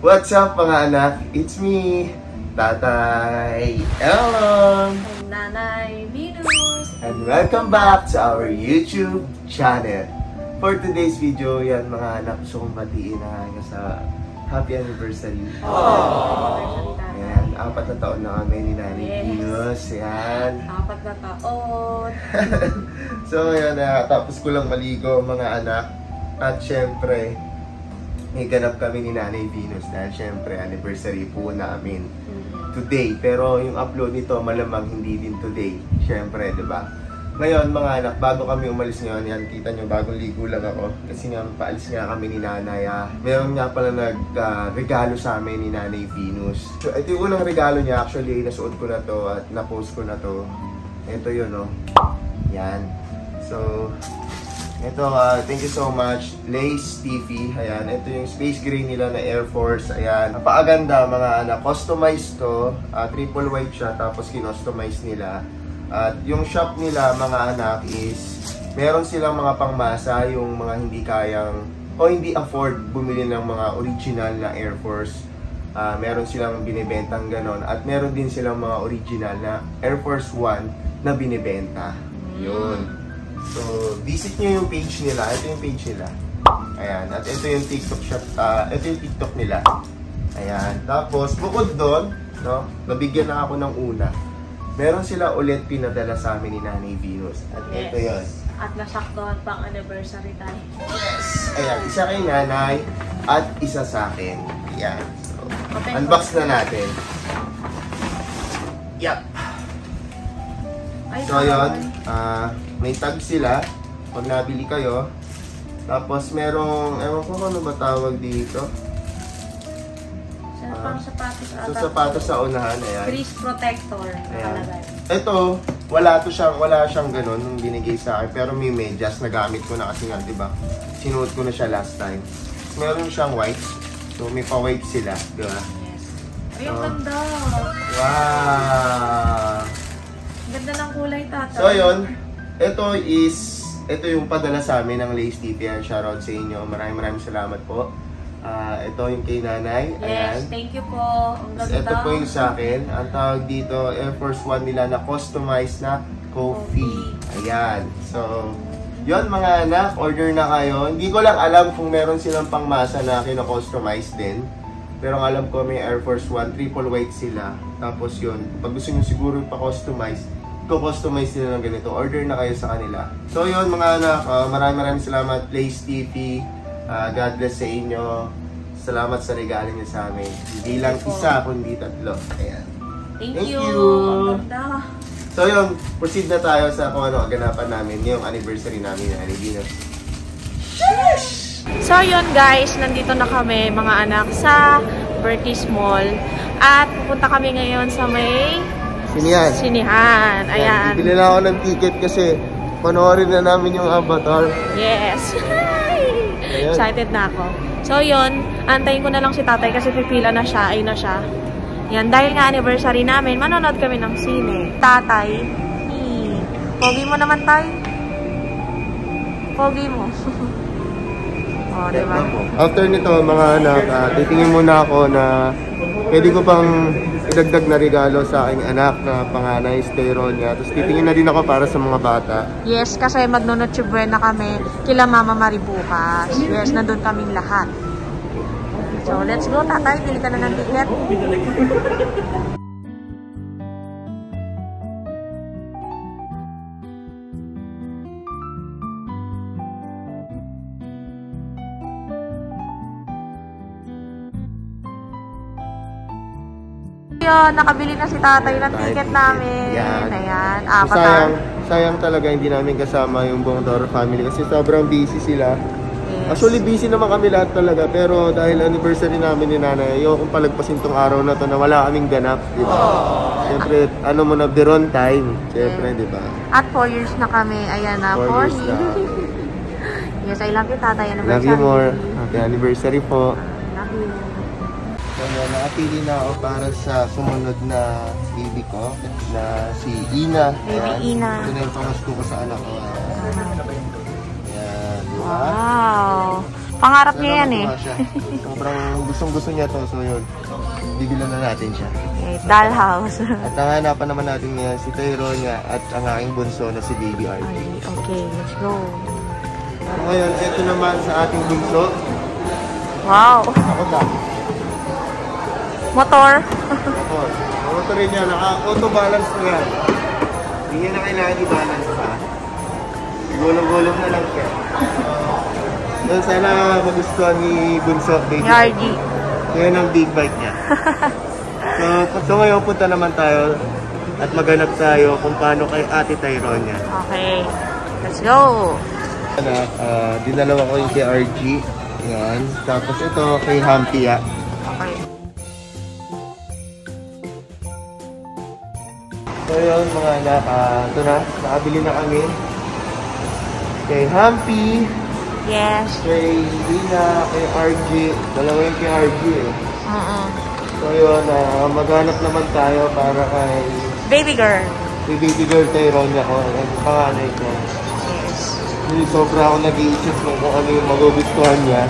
What's up mga anak? It's me, Tatay Elon! And Nanay Venus! And welcome back to our YouTube channel. For today's video, yan mga anak, gusto kong batiin na sa happy anniversary. Aww! Ayan, 4 na taon na kami ni Nanay Venus. Ayan. 4 na taon! So ayan, tapos ko lang maligo mga anak. At syempre, may ganap kami ni Nanay Venus dahil syempre anniversary po namin today. Pero yung upload nito malamang hindi din today. Syempre, di ba? Ngayon mga anak, bago kami umalis ngayon, yan kita nyo, bagong ligo lang ako. Kasi nga paalis nga kami ni Nanay. Meron nga pala regalo sa amin ni Nanay Venus. So ito yung unang regalo niya. Actually, nasuot ko na to at na-post ko na to. Ito yun, no? Yan. So, ito, thank you so much, Lace TV. Ayan, ito yung space gray nila na Air Force. Ayan, napakaganda mga anak. Customized to, triple white siya, tapos kinostomize nila. At yung shop nila mga anak is, meron silang mga pangmasa, yung mga hindi kayang, o hindi afford bumili ng mga original na Air Force. Meron silang binibentang ganon. At meron din silang mga original na Air Force One na binibenta. Yun. So, visit nyo yung page nila. Ito yung page nila. Ayan. At ito yung TikTok shop. Ito yung TikTok nila. Ayan. Tapos, bukod doon, no, nabigyan na ako ng una. Meron sila ulit pinadala sa amin ni Nanay Venus. At ito yun. At nasaktuhan pang anniversary tayo. Yes! Ayan. Isa kay Nanay at isa sa akin. Ayan. So, unbox na natin. Yup. So, yun. May tag sila pag nabili kayo. Tapos merong, ewan ko ano ba tawag dito. Pang sapatos ata. So sapatos sa unahan, ayan. Grease protector nakalagay. Ito, wala siyang ganun nung binigay sa akin. Pero may medyas, nagamit ko na kasi nga, di ba? Sinuot ko na siya last time. Meron siyang white. So may pa-white sila, di ba? Yes. Ay, ang ganda. Wow! Ganda ng kulay, Tata. So yun. Ito yung padala sa amin ng Lace TV. Shoutout sa inyo. Maraming salamat po. Ito yung kay Nanay. Ayan. Yes, thank you po. Ang ganda. Ito po yung sa akin. Ang tawag dito, Air Force One nila na customized na coffee. Ayan. So, yun mga anak, order na kayo. Hindi ko lang alam kung meron silang pangmasa na kino-customize din. Pero ang alam ko may Air Force One, triple white sila. Tapos yun, pag gusto nyo siguro pa-customize, customize nila ng ganito, order na kayo sa kanila. So yun mga anak, maraming salamat Lace TV. God bless sa inyo. Salamat sa regalo niyo sa amin. Hindi lang isa, kundi 3. Ayan. Thank you. Ang ganda. So yun, proceed na tayo sa kung ano ganapan namin ngayong anniversary namin na Nanay Venus. So yun guys, nandito na kami mga anak sa Bertis Mall. At pupunta kami ngayon sa may Sinihan. Ayan. Bibili na ako ng ticket kasi panoorin na namin yung Avatar. Yes. Excited na ako. So yun, antayin ko na lang si tatay kasi pipila na siya. Ayun na siya. Yan, dahil nga anniversary namin, manonood kami ng sine. Tatay. Pogi mo naman tayo. Pogi mo. Oh, diba? After nito mga anak, titingin muna ako na pwede ko pang idagdag na regalo sa aking anak na panganay, Styron niya. Tapos titingin na din ako para sa mga bata. Yes, kasi magno-Noche Buena kami kila Mama Mari bukas. Yes, nandun kaming lahat. So, let's go tatay. Bili ka na ng ticket. Yun, nakabili na si tatay ng ticket namin. Yan. Ayan, Avatar. Sayang talaga hindi namin kasama yung buong Toro family kasi sobrang busy sila. Yes. Actually, busy naman kami lahat talaga. Pero dahil anniversary namin ni Nanay, ayokong palagpasin tong araw na to na wala kaming ganap, di ba? Siyempre, ano mo na, on time. Siyempre, di ba? At 4 years na kami. Ayan na, 4 years. Yes, I love you, tatay. Anniversary. Love you more. Happy anniversary po. Love you. So, nakapili na ako para sa sumunod na baby ko na si Ina. Baby Ina. Ito na yung pangasko ko sa anak ko. Ayan. Wow! Pangarap niya yan eh. Sobrang gustong-gusto niya to. So yun, bibilan na natin siya. Okay, dollhouse. At hanapan naman natin ngayon si Tyronia at ang aking bunso na si Baby RG. Okay, let's go. So ngayon, ito naman sa ating bunso. Wow. Ako na. Motor. Motor. Ang motor rin niya, naka-auto-balance na yan. Hindi niya na kailangan i-balance pa. Gulong-gulong na lang siya. Doon sana magustuhan ni Bunso, Baby RG. Ngayon ang big bike niya. So ngayon punta naman tayo at maghanap tayo kung paano kay Ate Tyronia. Okay, let's go. Dinalawa ko yung kay RG. Yan. Tapos ito kay Hampia. Okay. So yun mga anak, ito na, nakabili na kami. Kay Hampi. Yes. Kay Lina, kay RG. Dalawa yung kay RG eh. So yun, maghanap naman tayo para kay Baby girl. Kay Baby girl Tyronia ko. Ang panganay ko. Yes. Hindi sobra ako nag-iisip kung ano yung magugustuhan niya.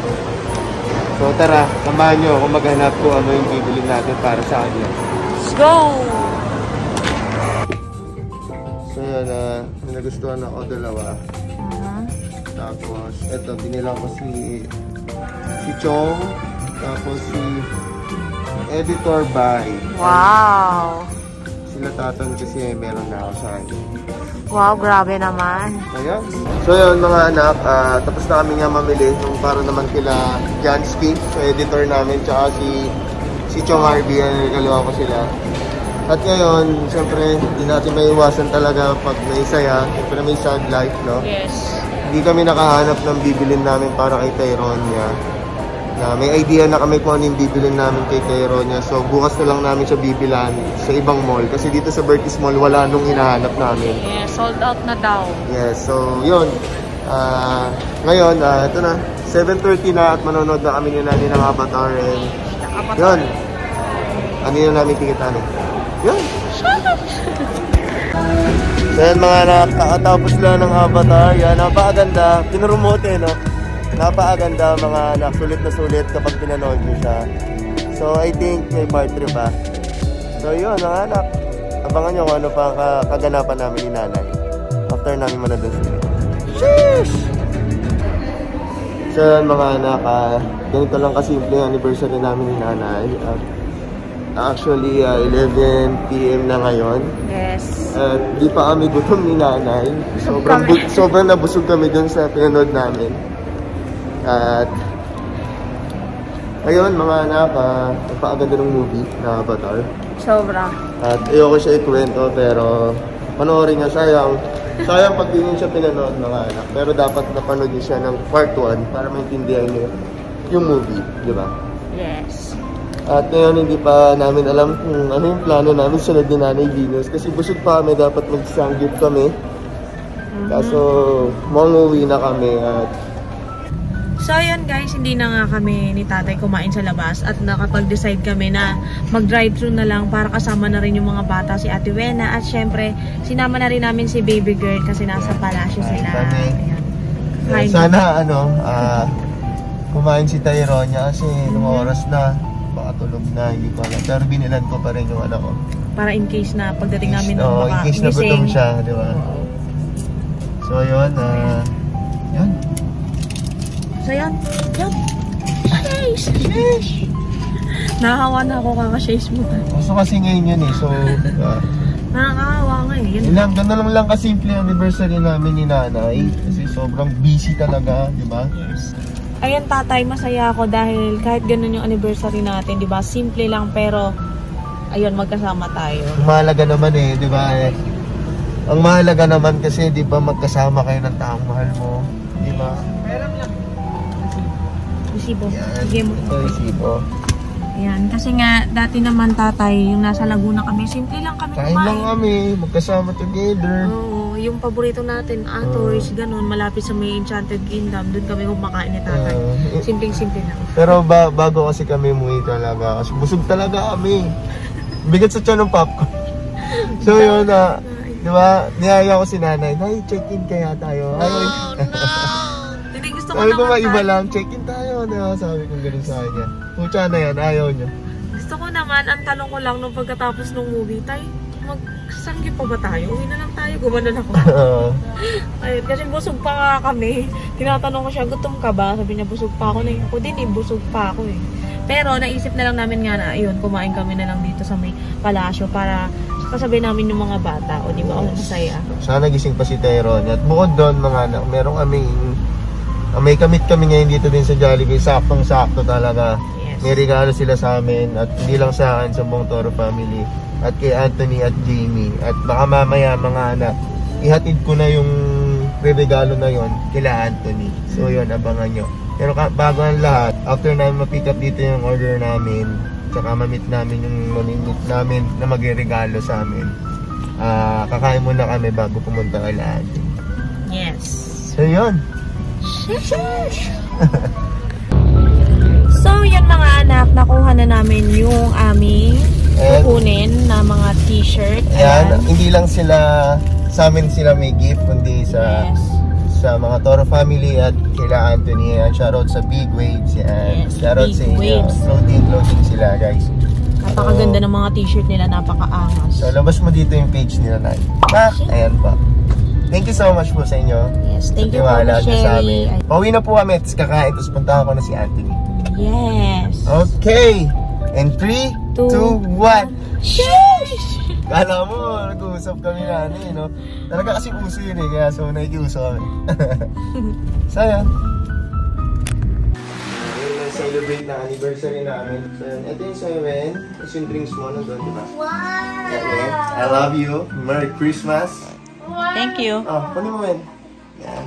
So tara, samahan nyo kung maghanap ko ano yung bibili natin para sa kanya. Let's go! So yun, nagustuhan ako dalawa. Tapos, eto, binilang ko si Chong. Tapos si Editor by. Wow! Sila Tatan kasi meron na ako sa akin. Wow, grabe naman. Ayan. So yun mga anak, tapos na kami nga mamili nung para naman kila Jansky, so editor namin, tsaka si Chong Harvey, nagalawa ko sila. At ngayon, siyempre, hindi natin maiwasan talaga pag may saya, siyempre may sad life, no? Yes. Hindi kami nakahanap ng bibilin namin para kay Tyronia. May idea na kami kung ano yung bibilin namin kay Tyronia. So bukas na lang namin siya bibilan sa ibang mall. Kasi dito sa Bertis Mall, wala nung hinahanap namin. Yeah, sold out na daw. Yes, so yun. Ngayon, ito na. 7:30 na at manonood na kami ni Nani ng Avatar. And yun. Ano yun namin tikitan eh. Yun. So yan mga anak, kakatapos lang ng Avatar. Yan, napakaganda. Pinromote no? Napakaganda mga anak. Sulit na sulit kapag pinanood nyo siya. So I think may part 3 pa. So yun mga anak. Abangan nyo kung ano pa kaganapan namin ni Nanay. After namin manood ng sila. Sheesh! So yan mga anak, ganito lang kasimple yung anniversary namin ni Nanay. Actually, 11 PM na ngayon. Yes. At di pa kami gutom ni Nanay. Sobrang nabusog kami dun sa pinanood namin. At ayun mga anak, napakaganda ng movie na Avatar. Sobra. At ayoko siya ikwento pero panoorin niya, sayang pag di niyo siya pinanood mga anak. Pero dapat napanood niyo siya ng part 1 para maintindihan niyo yung movie, di ba? Yes. At ngayon hindi pa namin alam kung ano yung plano namin sunod ni Nanay Venus kasi busog pa kami, dapat mag-sanggip kami. Kaso manguwi na kami at so yun guys, hindi na nga kami ni tatay kumain sa labas at nakapag-decide kami na mag-drive-thru na lang para kasama na rin yung mga bata, si Ate Wena at syempre sinama na rin namin si Baby Girl kasi nasa palasyo sila. Ayan. Sana kumain si Tyronia kasi nung oras na baka tulog na, hindi ko alam. Pero binilan ko pa rin yung anak ko. Para in case na pagdating namin nung in case na gutom siya, di ba? So yun, yun. So yun. Sheesh! Nakahawa na ako kaka-shaze mo. Gusto kasi ngayon yun eh, so nakakahawa nga eh. Ganun lang kasimple anniversary namin ni Nanay. Kasi sobrang busy talaga, di ba? Yes. Ayun tatay, masaya ako dahil kahit ganun yung anniversary natin, di ba? Simple lang pero ayun, magkasama tayo. Mahalaga naman eh, di ba? Ang mahalaga naman kasi, di ba, magkasama kayo ng taong mahal mo, di ba? Resibo. Yan, ito resibo. Ayan, kasi nga dati naman tatay, yung nasa Laguna kami, simple lang kami kain lang kami, magkasama together. Oo, yung paborito natin, Atoys, ganun, malapit sa may Enchanted Kingdom, doon kami kumakain ni tatay. Simpleng-simple lang. Pero bago kasi kami umuwi talaga, kasi busog talaga kami. Bigat sa tiyan ng popcorn. So yun di ba, niyaya ko si Nanay, check-in kaya tayo. Oh, no! Hindi gusto ko sabi ko naman maiba lang, check-in tayo. sabi kong ganun sa kanya. Pucha na yan, ayaw niya. Gusto ko naman, ang tanong ko lang nung pagkatapos ng movie, tay, magsanggi pa ba tayo? Uwi na lang tayo, gumanon ako. Ayun, kasi busog pa nga kami. Tinatanong ko siya, gutom ka ba? Sabi niya, busog pa ako. Ako din busog pa ako eh. Pero naisip na lang namin nga na, ayun, kumain kami na lang dito sa may palasyo para kasabihin namin yung mga bata. O di ba, ang masaya. Sana gising pa si Tyrone. At bukod doon, mga anak, merong may kamit kami ngayon dito din sa Jollibee. Saktong-sakto talaga. Yes. May regalo sila sa amin. At hindi lang sa akin, sa buong Toro family. At kay Anthony at Jamie. At baka mamaya, mga anak, ihatid ko na yung regalo na yon kila Anthony. So yun, abangan nyo. Pero bago ang lahat, after namin ma-pick up dito yung order namin, tsaka ma-meet namin yung mamimit namin na mag-regalo sa amin, kakain muna kami bago pumunta kay Anthony. Yes. So yun. So yun mga anak, nakuha na namin yung aming kukunin na mga t-shirt. Ayan, hindi lang sila, sa amin sila may gift, kundi sa sa mga Toro family at kila Anthony. Ayan, shoutout sa Big Waves. Ayan, yes, shoutout sa inyo. Clothing sila, guys. Napakaganda ng mga t-shirt nila, napaka-angas. So, labas mo dito yung page nila na. Ayan pa. Thank you so much po sa inyo. Yes, thank you po, Sherry. Pauwi na po kami, tapos kakain, tapos puntahan ko na si Anthony. Yes. Okay. And 3, 2, 1. Sheesh! Kala mo, nag-uusap kami na no? Talaga kasi uso yun eh, kaya so nakikiuso kami. So yan. Ngayon celebrate na anniversary namin. So yan, ito yung seven. Tapos yung drinks mo nandun, di ba? Wow! Okay. I love you. Merry Christmas. Wow! Thank you. Kunin mo yan. Yan.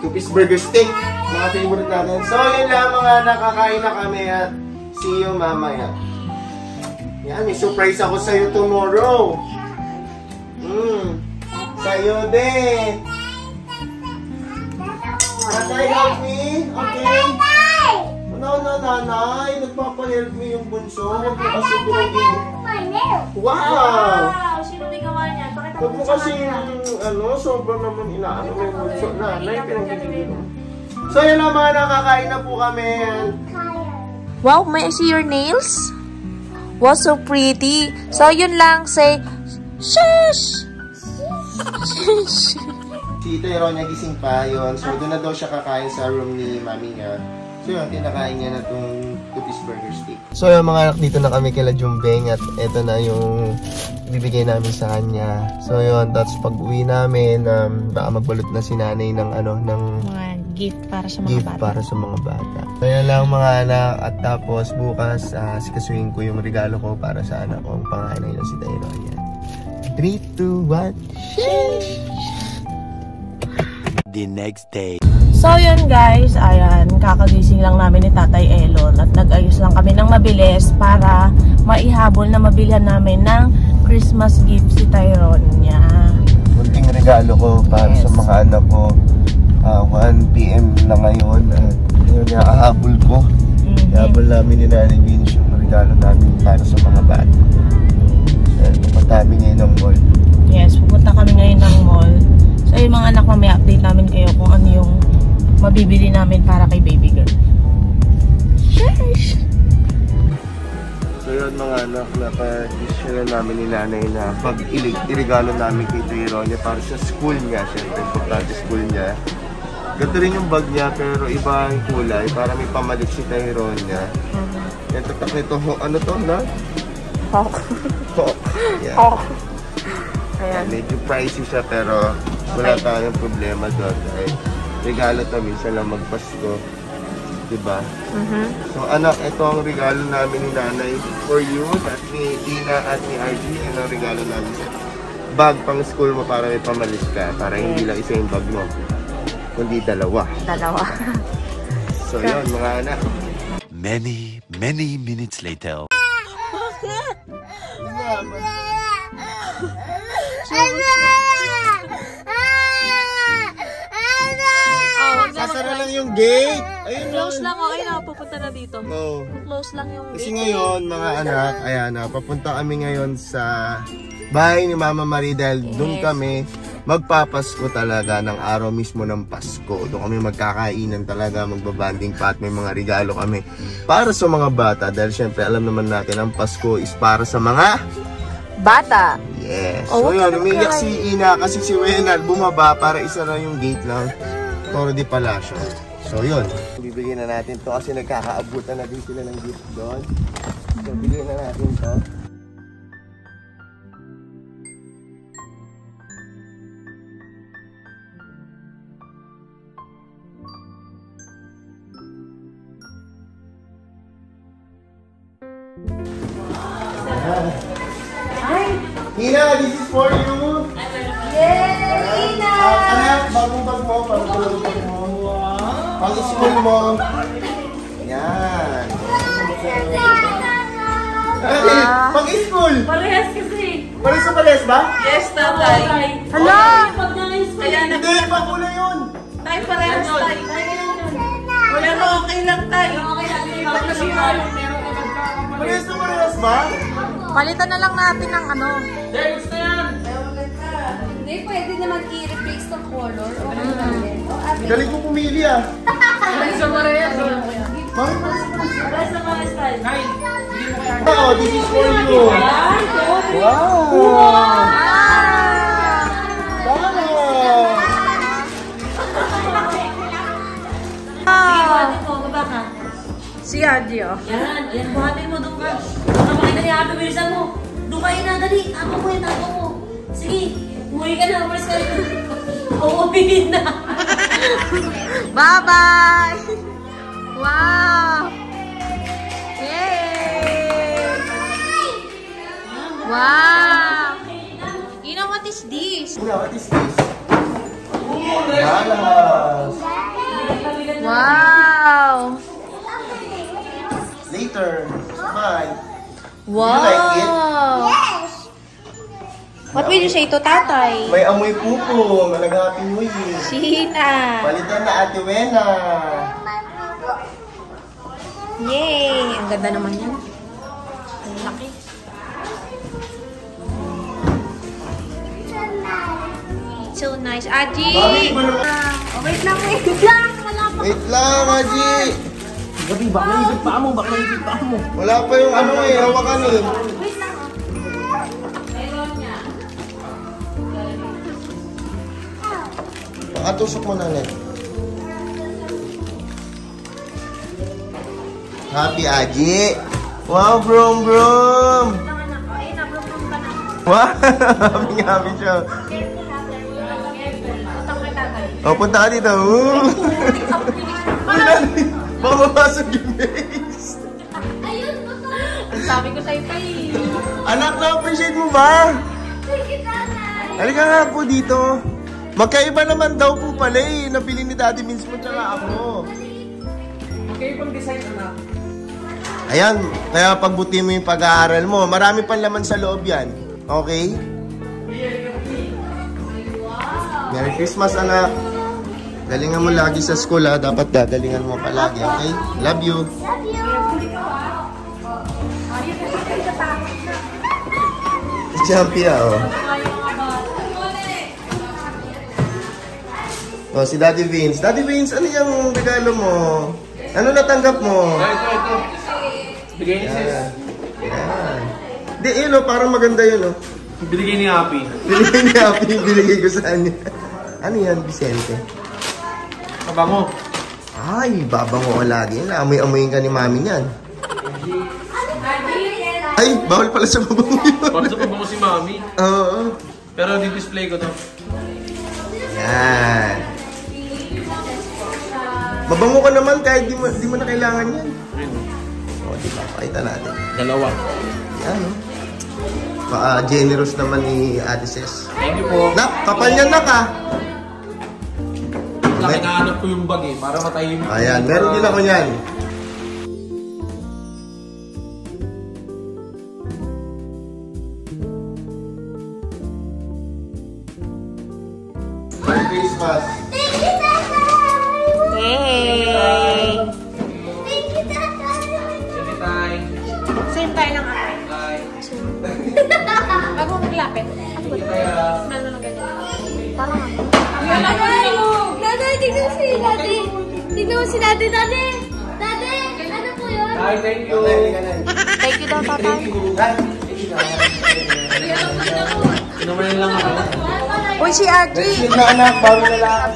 2-piece burger steak. Mga favorite natin. So yun lang mga nakakain na kami at see you mamaya. Yan, may surprise ako sa'yo tomorrow. Sa'yo din. Tatay, help me? Okay? No, nanay. Nagpapa-help me yung bunso. Huwag mo kasi durugin. Wow! Sino may gawa niya? Pakita Huwag mo kasi sobrang naman inaano mo yung bunso. Nanay, pinagigilin mo. So, yun lang mga nakakain na po kami. Wow, may I see your nails? Wow, so pretty. So, yun lang. Say, shush! Si Tyrone niya gising pa yun. So, doon na daw siya kakain sa room ni mami niya. So, yun, kinakain niya na itong 2-piece burger steak. So, yung mga anak, dito na kami kila Jumbeng at eto na yung bibigay namin sa kanya. So, yun, tapos pag uwi namin, baka magbalot na si nanay ng mga gift para sa mga bata. So, yan lang mga anak. At tapos, bukas, sikasuhin ko yung regalo ko para sa anak kong panganay na si Tyrone. Yan. 3, 2, 1, sheesh! The next day. So yun guys, ayan, kakagising lang namin ni Tatay Elon at nag-ayos lang kami ng mabilis para maihabol na mabilhan namin ng Christmas gift si Tyrone niya. Munting regalo ko para sa mga anak ko. 1 PM na ngayon at yun, nakahabol ko. Ihabol namin ni Nanay Vince yung regalo namin para sa mga bata. Pupunta kami ngayon ng mall. Yes, pupunta kami ngayon ng mall. So yung mga anak, may update namin kayo kung ano yung mabibili namin para kay baby girl. So yun mga anak, naka-decision na namin ni nanay na pag irigalo namin kay Tyrone para sa school niya. Siyempre, importante school niya. Ganito rin yung bag niya pero iba ang kulay para may pamalit si Tyrone niya. Yan, tatak nito, ano to na? Hawk. Hawk. Yeah. Hawk. Ayan. Medyo pricey siya pero wala tayong problema doon. Dahil regalo to, minsan lang magpasko. Diba? So anak, ito ang regalo namin ni nanay for you at ni Tina at ni RG. Ito ang regalo namin sa bag pang school mo para may pamalis ka. Para hindi lang isa yung bag mo, kundi dalawa. So yun mga anak. Many minutes later. Sasara lang yung gate. Ayun Close lang, okay na, pupunta na dito. No. Close lang yung Kasi gate. ngayon, mga anak, ayan na, papunta kami ngayon sa bahay ni Mama Marie dahil doon kami magpapasko talaga ng araw mismo ng Pasko. Doon kami magkakainan talaga, magbabanding pa at may mga regalo kami para sa mga bata. Dahil syempre alam naman natin ang Pasko is para sa mga bata. Yes. Oh, so yun, umiyak si Ina kasi si Wenal bumaba para isa na yung gate ng Torre de Palacio. So yun, bibigyan na natin to kasi nagkakaabutan na din sila ng gift doon. So bigyan na natin to. Ina, this is for you. Yay, Ina! Anak, bagong bag mo, bagong bag mo. Pang-school mo. Yan. Pang-school. Parehas kasi. Parehas ba? Yes, tatay. Hala! Hindi, pakula yun. Tay, parehas tay. Pero okay lang tay. Parehas ba? Palitan na lang natin ng ano. Hindi, pwede naman i-replace ng color. Okay lang din. Galing ko pumili ah. Oh, this is for you. Wow! Si Adi, oh. Yan, buhatin mo doon ka. Kapakita niya, Happy, bilisan mo. Doon kayo na, dali. Ako mo yun, ako mo. Sige, umuwi ka na, umalis ka na. Uuwiin na. Bye-bye! Wow! Yay! Wow! You know what is this? What is this? Balas. Wow! Later. Bye. Wow! You like it? Yes! What will you say to tatay? May amoy pupo. Malagapin mo yun. Sina! Palitan na Ate Wena. Yay! Ang ganda naman yan. Ang laki. It's so nice. Aji! Mami, iba naman. Oh, wait lang, wait lang! Wala pa. Wait lang, Aji. Gabi, baka naibig pa mo, baka naibig pa mo. Wala pa yung ano eh. Hawakan eh. Wait lang. Pakatusok mo na net. Happy Aji. Wow, brom brom. Wow, happy siya. Oh, punta ka dito. Baka mapasok yung base. Ang sabi ko sa'yo pa eh. Anak, na-appreciate mo ba? Halika nga po dito. Magkaiba naman daw po pala eh. Nabili ni Daddy Vince mo tsaka ako. Magkaibang design, anak. Ayan, kaya pagbuti mo yung pag-aaral mo. Marami pang laman sa loob yan. Okay? Merry Christmas, anak. Galingan mo lagi sa school, ha. Dapat dadalingan mo palagi, okay? Love you. Jumpy, oh. Oh, si Daddy Vince. Daddy Vince, ano yung regalo mo? Ano natanggap mo? Ito. Bigay ni sis. Yan. Di, yun, oh, parang maganda yun, oh. Binigay ni Happy. Binigay ni Happy, binigay ko sa kanya. Ano yan, Vicente? Kabango. Ay, babango ka lagi. Naamoy-amoyin ka ni mami niyan. Ay, bawal pala sa babango yun. Para sa pabango si Mami. Oo. Pero di-display ko to. Yan. Mabango ka naman kahit di mo na kailangan yan. O, diba? Pakita natin. Dalawa. Yan, oh. Generous naman ni Ate Ses. Thank you po. Nak, kapal niyan, nak, ha? Hinahanap ko yung bag eh, para matahimik. Ayan, meron din ako niyan. Merry Christmas. Yay! Sige, tay. Same tayo ng ate. Tay. Bago maglapit. Sige, tay. Smell na lang ganyan. Parang ano? Nanay, tignan mo si Daddy. Tignan mo si Daddy, Daddy. Daddy, ano po yun? Ay, thank you. Thank you daw, tatay. Inuman lang ako. Uy, si Aji. Excuse na anak, bago na lang.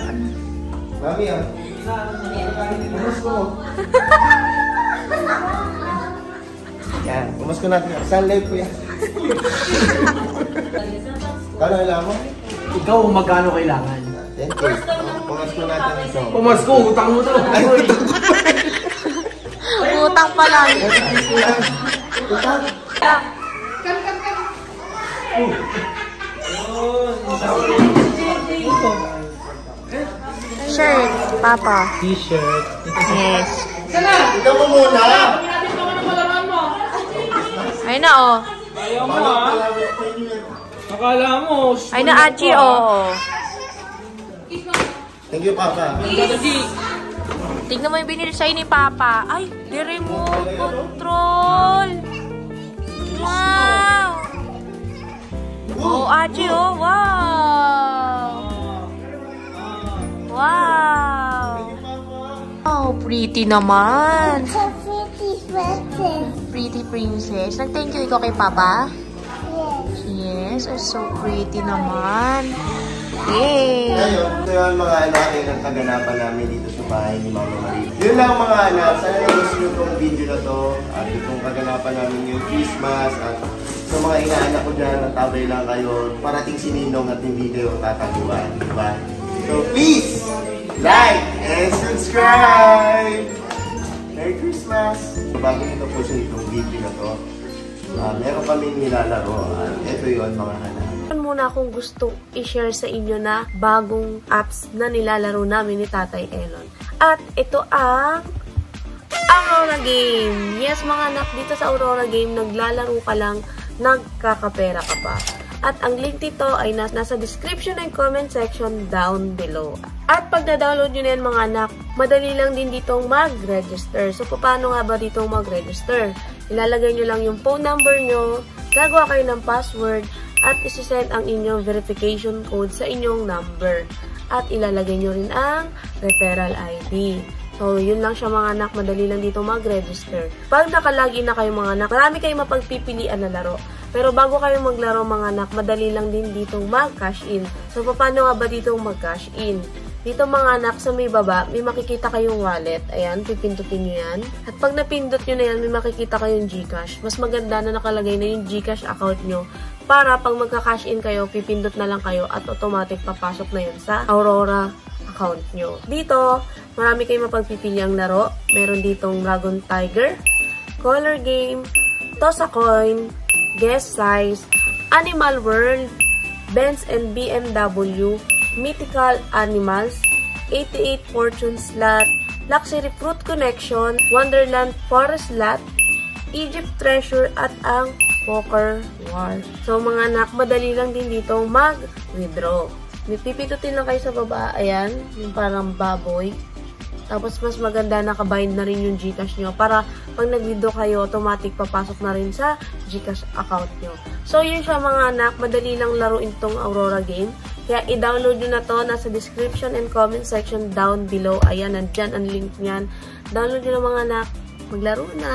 Mami, ah. Yan, umusko natin. Saan live ko yan? Kano kailangan mo? Ikaw, magkano kailangan? 10K. Umusko natin ito. Pumasko, utang mo to. Ay, utang ko pa. Utang pa lang. Utang. Shirt, Papa. T-shirt. Yes. Ikaw mo muna. Ay na, oh. Ayaw mo ah. Akala mo. Ay na, Aji, oh. Thank you, Papa. Tignan mo yung binili sa'yo ni Papa. Ay, the remote control. Wow. Oh, Aji, oh. Wow. Wow. Oh, pretty naman. Pretty princess. Nag-thank you ikaw kay Papa? Yes. Oh, so pretty naman. Yay! Ngayon, ito yung mga ng kaganapan namin dito sa bahay ni Mama Marie. Yun lang mga anak. Sana gusto nyo itong video na to. At itong kaganapan namin yung Christmas. At sa mga inaanak ko dyan, natabay lang kayo. Parating si Ninong at hindi kayo tataguan. Diba? So please, like and subscribe! Merry Christmas! Bago nito po siya itong video na to, meron kaming nilalaro. Ito yun mga anak. Muna akong gusto i-share sa inyo na bagong apps na nilalaro namin ni Tatay Elon. At ito ang Aurora Game. Yes mga anak, dito sa Aurora Game, naglalaro ka lang, nagkakapera ka pa. At ang link dito ay nasa description and comment section down below. At pag na-download nyo na yan mga anak, madali lang din ditong mag-register. So, paano nga ba ditong mag-register? Ilalagay nyo lang yung phone number nyo, gagawa kayo ng password, at isi-send ang inyong verification code sa inyong number. At ilalagay nyo rin ang referral ID. So, yun lang siya mga anak. Madali lang dito mag-register. Pag nakalagin na kayo mga anak, marami kayong mapagpipilian na laro. Pero bago kayo maglaro mga anak, madali lang din dito mag-cash in. So, paano nga ba dito mag-cash in? Dito mga anak, sa may baba, may makikita kayong wallet. Ayan, pipindutin nyo yan. At pag napindot nyo na yan, may makikita kayong GCash. Mas maganda na nakalagay na yung GCash account nyo. Para pag magka-cash in kayo, pipindot na lang kayo at automatic papasok na yun sa Aurora account nyo. Dito, marami kayong mapagpipiliang laro. Meron ditong Dragon Tiger, Color Game, Toss a Coin, Guess Size, Animal World, Benz and BMW, Mythical Animals, 88 Fortune Slot, Luxury Fruit Connection, Wonderland Forest Slot, Egypt Treasure at ang Poker War. So mga anak, madali lang din dito mag-withdraw. May pipitutin lang kayo sa baba, ayan, yung parang baboy. Tapos mas maganda nakabind na rin yung GCash nyo para pag nag-withdraw kayo, automatic papasok na rin sa GCash account nyo. So yun siya mga anak, madali lang laruin tong Aurora Game. Kaya i-download nyo na to, nasa description and comment section down below. Ayan, nandyan ang link nyan. Download nyo na mga anak, maglaro na!